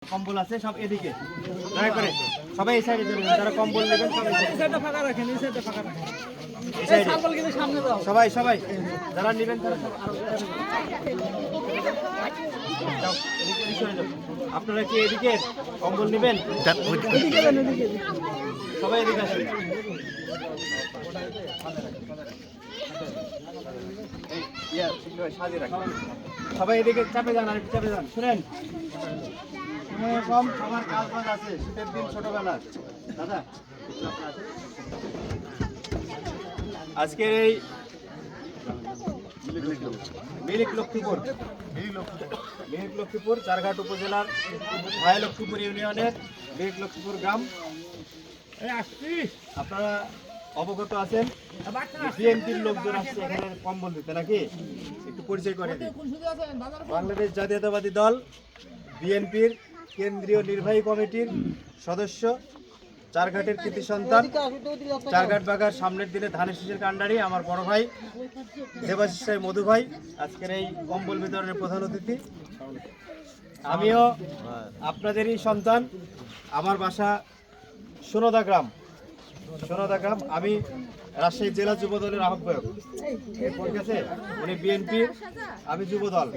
কম্বল আছে সব এদিকে দয়া করে সবাই এই সাইডে চলে যান যারা কম্বল নেবেন সবাই এই সাইডে ফাঁকা রাখেন এই সাইডে ফাঁকা রাখেন এই সাইডে কম্বল কিন্তু সামনে দাও সবাই সবাই যারা নেবেন তারা সব আরো যাও এদিকে সরে যাও আপনারা কি এদিকে কম্বল নেবেন এদিকে যান এদিকে সবাই এদিকে আসুন এই ইয়া শীঘ্র সাজিয়ে রাখুন সবাই এদিকে চাপে যান আর চাপে যান শুনেন কম আমার কাজ বাজ আছে শীতের দিন ছোটবেলা দাদা আজকের এই মিরিক লক্ষ্মীপুর চারঘাট উপজেলার ভাই লক্ষ্মীপুর ইউনিয়নের মিরিক লক্ষ্মীপুর গ্রাম আপনারা অবগত আছেন বিএনপির লোকজন আসছে এখানে কম্বল দিতে নাকি একটু পরিচয় করে দিই বাংলাদেশ জাতীয়তাবাদী দল বিএনপির কেন্দ্রীয় নির্বাহী কমিটির সদস্য চারঘাটের কৃতি সন্তান চারঘাট বাগার সামনের দিনে ধানের শীষের কাণ্ডারি আমার বড় ভাই দেবাশিস রায় মধু ভাই আজকের এই কম্বল বিতরণের প্রধান অতিথি আমিও আপনাদেরই সন্তান আমার বাসা সোনদা গ্রাম আমি রাজশাহী জেলা যুব দলের আহ্বায়ক ঠিক আছে উনি বিএনপির আমি যুব দল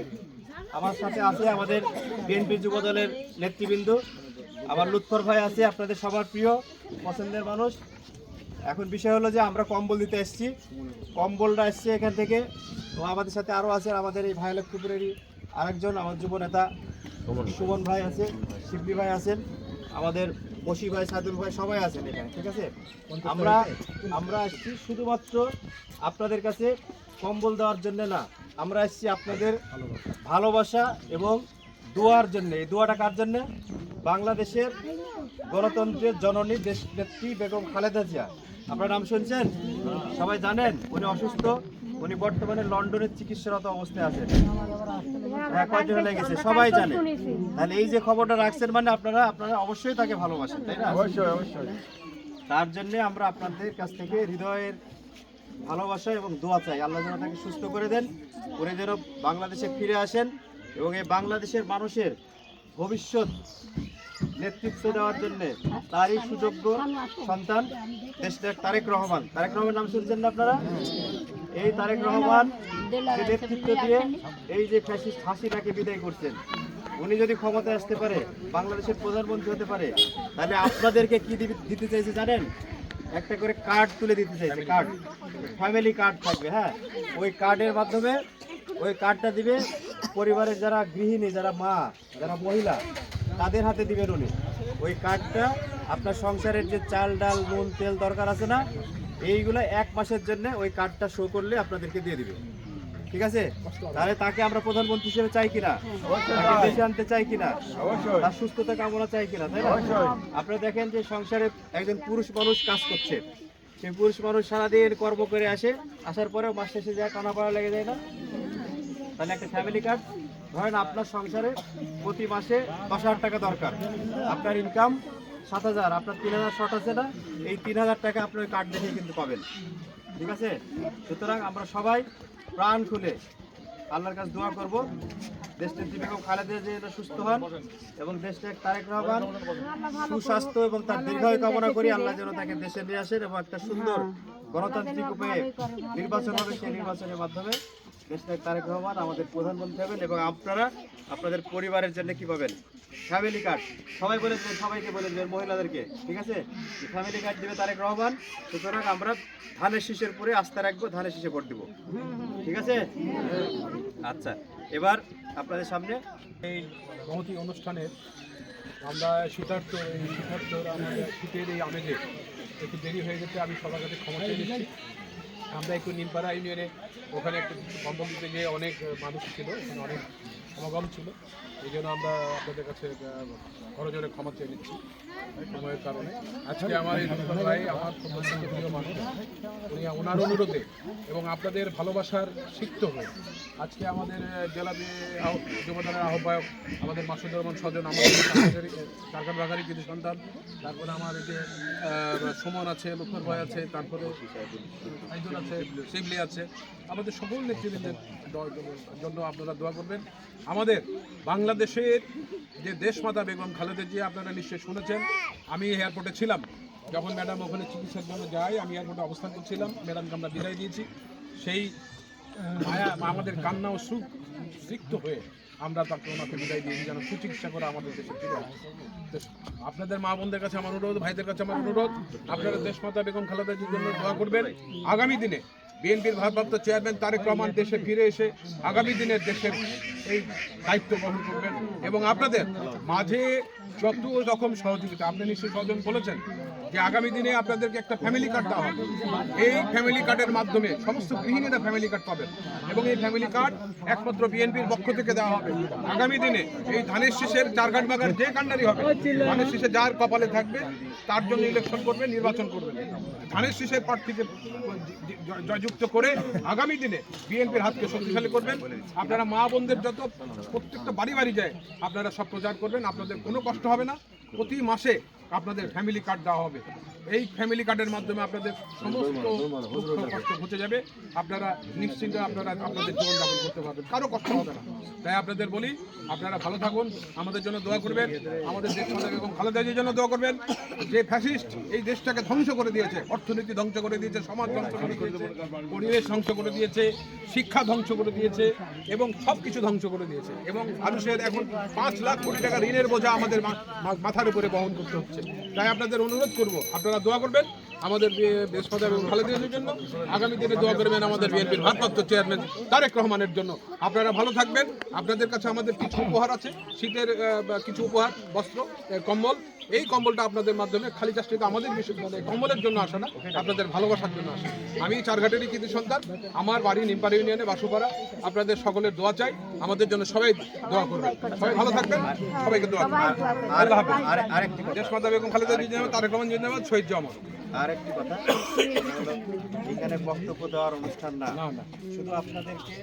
আমার সাথে আছে আমাদের বিএনপি যুব দলের নেতৃবৃন্দ আমার লুৎফর ভাই আছে আপনাদের সবার প্রিয় পছন্দের মানুষ এখন বিষয় হলো যে আমরা কম্বল দিতে এসেছি কম্বলটা এসছে এখান থেকে তো আমাদের সাথে আরও আছে আমাদের এই ভাই লক্ষ্মীপুরেরই আরেকজন আমার যুব নেতা সুমন ভাই আছে শিবলি ভাই আছেন আমাদের বসি ভাই সাদুল ভাই সবাই আছেন এখানে ঠিক আছে আমরা আসছি শুধুমাত্র আপনাদের কাছে কম্বল দেওয়ার জন্য না আমরা আসছি আপনাদের ভালোবাসা এবং দোয়ার জন্য এই দোয়াটা কার জন্য বাংলাদেশের গণতন্ত্রের জননী দেশনেত্রী বেগম খালেদা জিয়া আপনার নাম শুনছেন সবাই জানেন উনি অসুস্থ উনি বর্তমানে লন্ডনের চিকিৎসারত অবস্থায় আছেন হ্যাঁ কয়দিন লেগেছে সবাই জানে তাহলে এই যে খবরটা রাখছেন মানে আপনারা অবশ্যই তাকে ভালোবাসেন তাই না অবশ্যই তার জন্য আমরা আপনাদের কাছ থেকে হৃদয়ের ভালোবাসা এবং দোয়া চাই আল্লাহ যেন তাকে সুস্থ করে দেন উনি যেন বাংলাদেশে ফিরে আসেন এবং এই বাংলাদেশের মানুষের ভবিষ্যৎ নেতৃত্ব দেওয়ার জন্য তারই সুযোগ্য সন্তান দেশনায়ক তারেক রহমান নাম শুনছেন না আপনারা এই তারেক রহমান যে নেতৃত্ব দিয়ে এই যে ফ্যাসিস্ট হাসিনাকে বিদায় করছেন উনি যদি ক্ষমতায় আসতে পারে বাংলাদেশের প্রধানমন্ত্রী হতে পারে তাহলে আপনাদেরকে কি দিতে চাইছে জানেন একটা করে কার্ড তুলে দিতে চাইছে কার্ড ফ্যামিলি কার্ড থাকবে হ্যাঁ ওই কার্ডের মাধ্যমে ওই কার্ডটা দিবে পরিবারের যারা গৃহিণী যারা মা যারা মহিলা তাদের হাতে দিবেন উনি ওই কার্ডটা আপনার সংসারের যে চাল ডাল নুন তেল দরকার আছে না এইগুলো 1 মাসের জন্য ওই কার্ডটা শো করলে আপনাদেরকে দিয়ে দিবে ঠিক আছে তাহলে তাকে আমরা প্রধানমন্ত্রী হিসেবে চাই কিনা তাকে দেশে আনতে চাই কিনা তার সুস্থতা কামনা চাই কিনা তাই না আপনারা দেখেন যে সংসারে একজন পুরুষ মানুষ কাজ করছে সেই পুরুষ মানুষ সারাদিন কর্ম করে আসার পরেও মাস শেষে যায় কানাপাড়া লেগে যায় না তাহলে একটা ফ্যামিলি কার্ড ধরেন আপনার সংসারে প্রতি মাসে 10,000 টাকা দরকার আপনার ইনকাম 7,000 আপনার 3,000 শর্ট আছে না এই 3,000 টাকা আপনার কার্ড দেখে কিন্তু পাবেন ঠিক আছে সুতরাং আমরা সবাই প্রাণ খুলে আল্লাহর কাছে দোয়া করব দেশনেত্রী বেগম খালেদা জিয়া সুস্থ হন এবং দেশনায়ক তারেক রহমান সুস্বাস্থ্য এবং তার দীর্ঘায়ু কামনা করি আল্লাহ যেন তাকে দেশে নিয়ে আসেন এবং একটা সুন্দর গণতান্ত্রিক উপায়ে নির্বাচন হবে সেই নির্বাচনের মাধ্যমে দেশনায়ক তারেক রহমান আমাদের প্রধানমন্ত্রী হবেন এবং আপনারা আপনাদের পরিবারের জন্য কি পাবেন ফ্যামিলি কার্ড সবাইকে বলে দেবেন মহিলাদেরকে ঠিক আছে ফ্যামিলি কার্ড দেবে তারেক রহমান সুতরাং আমরা ধানের শীষের পরে আস্থা রাখবো ধানের শীষে ভোট দেবো ঠিক আছে আচ্ছা এবার আপনাদের সামনে এই মহতি অনুষ্ঠানের আমরা শীতার্থ আমাদের শীতের এই আমেজে একটু দেরি হয়ে গেছে আমি সবার কাছে ক্ষমা চেয়ে দিচ্ছি আমরা একটু নিমপাড়া ইউনিয়নে ওখানে একটু কম্বল দিতে গিয়ে অনেক মানুষ ছিল ওখানে অনেক সমাগম ছিল এই জন্য আমরা আপনাদের কাছে করজোরে ক্ষমা চেয়ে নিচ্ছি সময়ের কারণে আজকে আমার এই ভাই আমার প্রিয় মানুষ উনি ওনার অনুরোধে এবং আপনাদের ভালোবাসার সিক্ত হয়ে আজকে আমাদের জেলা যুবদলের আহ্বায়ক আমাদের মাসুদুর রহমান স্বজন আমাদের চারঘাট বাগারি কৃতি সন্তান তারপরে আমার এই যে সুমন আছে লুৎফর ভাই আছে তারপরে সাইদুল আছে শিবলি আছে আমাদের সকল নেতৃবৃন্দের জন্য আপনারা দোয়া করবেন আমাদের বাংলাদেশ বাংলাদেশের যে দেশমাতা বেগম খালেদা জিয়া আপনারা নিশ্চয়ই শুনেছেন। আমি এয়ারপোর্টে ছিলাম যখন ম্যাডাম ওখানে চিকিৎসার জন্য যায়, আমি এয়ারপোর্টে অবস্থান করছিলাম, ম্যাডামকে আমরা বিদায় দিয়েছি। সেই মায়া আমাদের কান্না ও সুখ সিক্ত হয়ে আমরা তাকে ওনাকে বিদায় দিয়েছি যেন সুচিকিৎসা করে আমাদের দেশে ফিরে আসে। তো আপনাদের মা বোনদের কাছে আমার অনুরোধ, ভাইদের কাছে আমার অনুরোধ, আপনারা দেশমাতা বেগম খালেদা জিয়ার জন্য দোয়া করবেন। আগামী দিনে বিএনপির ভারপ্রাপ্ত চেয়ারম্যান তারেক রহমান দেশে ফিরে এসে আগামী দিনের দেশের এই দায়িত্ব গ্রহণ করবেন এবং আপনাদের মাঝে যত রকম সহযোগিতা, আপনি নিশ্চয়ই সহযোগ বলেছেন যে আগামী দিনে আপনাদেরকে একটা ফ্যামিলি কার্ড দেওয়া হবে। এই ফ্যামিলি কার্ডের মাধ্যমে সমস্ত গৃহিণীরা ফ্যামিলি কার্ড পাবেন এবং এই ফ্যামিলি কার্ড একমাত্র বিএনপির পক্ষ থেকে দেওয়া হবে। আগামী দিনে এই ধানের শীষের চারঘাট বাগান যে কাণ্ডারি হবে, ধানের শীষে যার কপালে থাকবে তার জন্য ইলেকশন করবেন, নির্বাচন করবেন। ধানের শীষের প্রার্থীকে জয়যুক্ত করে আগামী দিনে বিএনপির হাতকে শক্তিশালী করবেন। আপনারা মা বোনদের যত প্রত্যেকটা বাড়ি বাড়ি যায় আপনারা সব প্রচার করবেন, আপনাদের কোনো কষ্ট হবে না। প্রতি মাসে আপনাদের ফ্যামিলি কার্ড দেওয়া হবে। এই ফ্যামিলি কার্ডের মাধ্যমে আপনাদের সমস্ত দুঃখ কষ্ট ঘুচে যাবে, আপনারা নিশ্চিন্তে আপনাদের জীবনযাপন করতে পারবেন, কারো কষ্ট হবে না। তাই আপনাদের বলি, আপনারা ভালো থাকুন, আমাদের জন্য দোয়া করবেন, আমাদের দেশমাতা বেগম খালেদা জিয়ার জন্য দোয়া করবেন। যে ফ্যাসিস্ট এই দেশটাকে ধ্বংস করে দিয়েছে, অর্থনীতি ধ্বংস করে দিয়েছে, সমাজ ধ্বংস করে দিয়েছে, পরিবেশ ধ্বংস করে দিয়েছে, শিক্ষা ধ্বংস করে দিয়েছে এবং সব কিছু ধ্বংস করে দিয়েছে এবং মানুষের এখন 5 লাখ কোটি টাকা ঋণের বোঝা আমাদের মাথার উপরে বহন করতে হচ্ছে। তাই আপনাদের অনুরোধ করব, আপনারা দোয়া করবেন আমাদের দেশমাতা বেগম খালেদা জিয়ার জন্য, আগামী দিনে দোয়া করবেন আমাদের বিএনপির ভারপ্রাপ্ত চেয়ারম্যান তারেক রহমানের জন্য। আপনারা ভালো থাকবেন। আপনাদের কাছে আমাদের কিছু উপহার আছে, শীতের কিছু উপহার, বস্ত্র, কম্বল। এই কম্বলটা আপনাদের মাধ্যমে খালি চাষটিতে আমাদের মানে কম্বলের জন্য আসে না, আপনাদের ভালোবাসার জন্য আসে। আমি চারঘাটেরই কৃতি সন্তান, আমার বাড়ি নিমপাড়া ইউনিয়নে বাসুপাড়া। আপনাদের সকলের দোয়া চাই, আমাদের জন্য সবাই দোয়া করবেন। সবাই ভালো থাকবেন, সবাইকে দোয়া করবেন। আল্লাহ হাফেজ। আরেকটি কথা, দেশমাতা বেগম খালেদা জিয়া, তারেক রহমান জিন্দাবাদ, শহীদ জামান। আরেকটি কথা, এখানে বক্তব্য দেওয়ার অনুষ্ঠান না, না না, শুধু আপনাদেরকে